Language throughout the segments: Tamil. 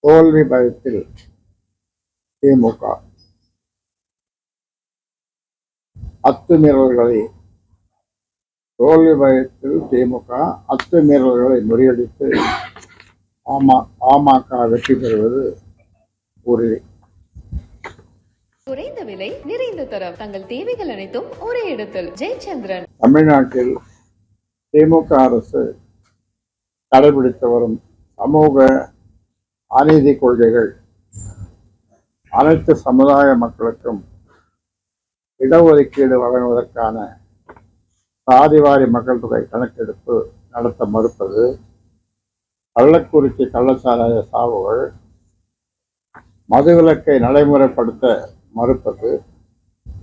தோல்வி பயத்தில் திமுக அத்துமீறல்களை முறியடித்து பாமக வெற்றி பெறுவது உறுதி. குறைந்த விலை நிறைந்த தரம் தங்கள் தேவைகள் அனைத்தும் ஒரே இடத்தில். ஜெயச்சந்திரன். தமிழ்நாட்டில் திமுக அரசு கடைபிடித்து வரும் சமூக அநீதி கொள்கைகள் அனைத்து சமுதாய மக்களுக்கும் இடஒதுக்கீடு வழங்குவதற்கான சாதிவாரி மக்கள் தொகை கணக்கெடுப்பு நடத்த மறுப்பது, கள்ளக்குறிச்சி கள்ளச்சாராய சாவுகள், மதுவிலக்கை நடைமுறைப்படுத்த மறுப்பது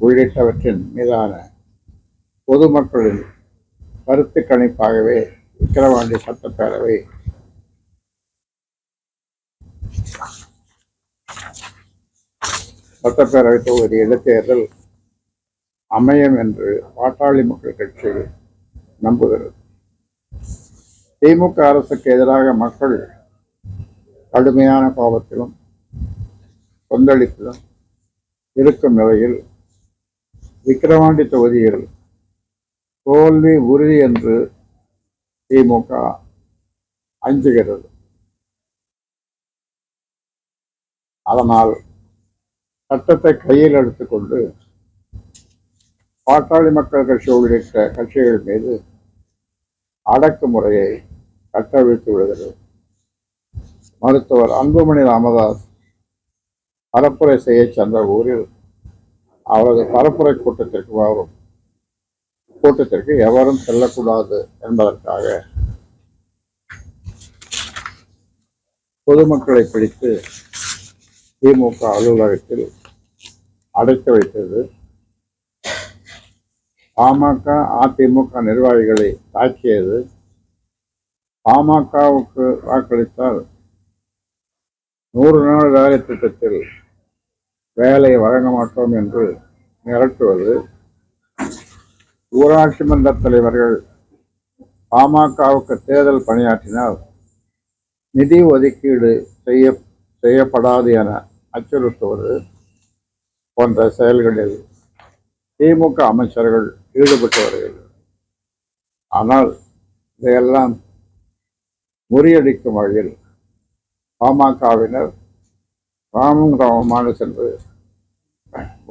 உள்ளிட்டவற்றின் மீதான பொதுமக்களின் கருத்து கணிப்பாகவே விக்கிரவாண்டி சட்டப்பேரவை தொகுதி இடைத்தேர்தல் அமையும் என்று பாட்டாளி மக்கள் கட்சி நம்புகிறது. திமுக அரசுக்கு எதிராக மக்கள் கடுமையான கோபத்திலும் கொந்தளிப்பிலும் இருக்கும் நிலையில் விக்கிரவாண்டி தொகுதியில் தோல்வி உறுதி என்று திமுக அஞ்சுகிறது. அதனால் சட்டத்தை கையில் எடுத்துக்கொண்டு பாட்டாளி மக்கள் கட்சி உள்ளிட்ட கட்சிகள் மீது அடக்குமுறையை கட்டவிழ்த்து விடுகிறது. மருத்துவர் அன்புமணி ராமதாஸ் பரப்புரை செய்ய சென்ற ஊரில் அவரது பரப்புரை கூட்டத்திற்கு எவரும் செல்லக்கூடாது என்பதற்காக பொதுமக்களை பிடித்து திமுக அலுவலகத்தில் அடைத்து வைத்தது. பாமக அதிமுக நிர்வாகிகளை தாக்கியது. பாமகவுக்கு வாக்களித்தால் 100 நாள் வேலை திட்டத்தில் வேலை வழங்க மாட்டோம் என்று மிரட்டுவது, ஊராட்சி மன்ற தலைவர்கள் பாமகவுக்கு தேர்தல் பணியாற்றினால் நிதி ஒதுக்கீடு செய்யப்படாது என அச்சுறுத்துவது போன்ற செயல்களில் திமுக அமைச்சர்கள் ஈடுபட்டு வருகிறார்கள். ஆனால் இதையெல்லாம் முறியடிக்கும் வகையில் பாமகவினர் ராமமான சென்று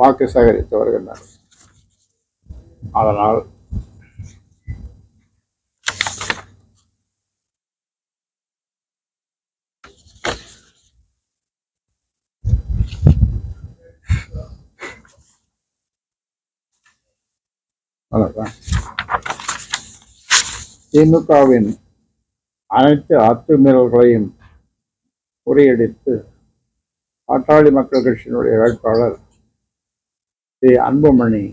வாக்கு சேகரித்து வருகின்றனர். அதனால் திமுகவின் அனைத்து அத்துமீறல்களையும் முறியடித்து பாட்டாளி மக்கள் கட்சியினுடைய வேட்பாளர் ஸ்ரீ அன்புமணி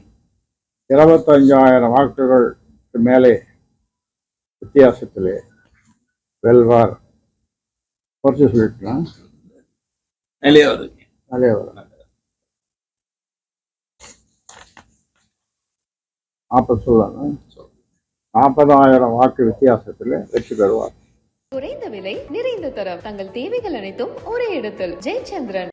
25,000 வாக்குகளுக்கு மேலே வித்தியாசத்திலே வெல்வார். குறைச்சி சொல்லிட்டுலாம் நிலைய வரும் 40,000 வாக்கு வித்தியாசத்தில் வெற்றி பெறுவார். குறைந்த விலை நிறைந்த தரம் தங்கள் தேவைகள் அனைத்தும் ஒரே இடத்தில். ஜெயச்சந்திரன்.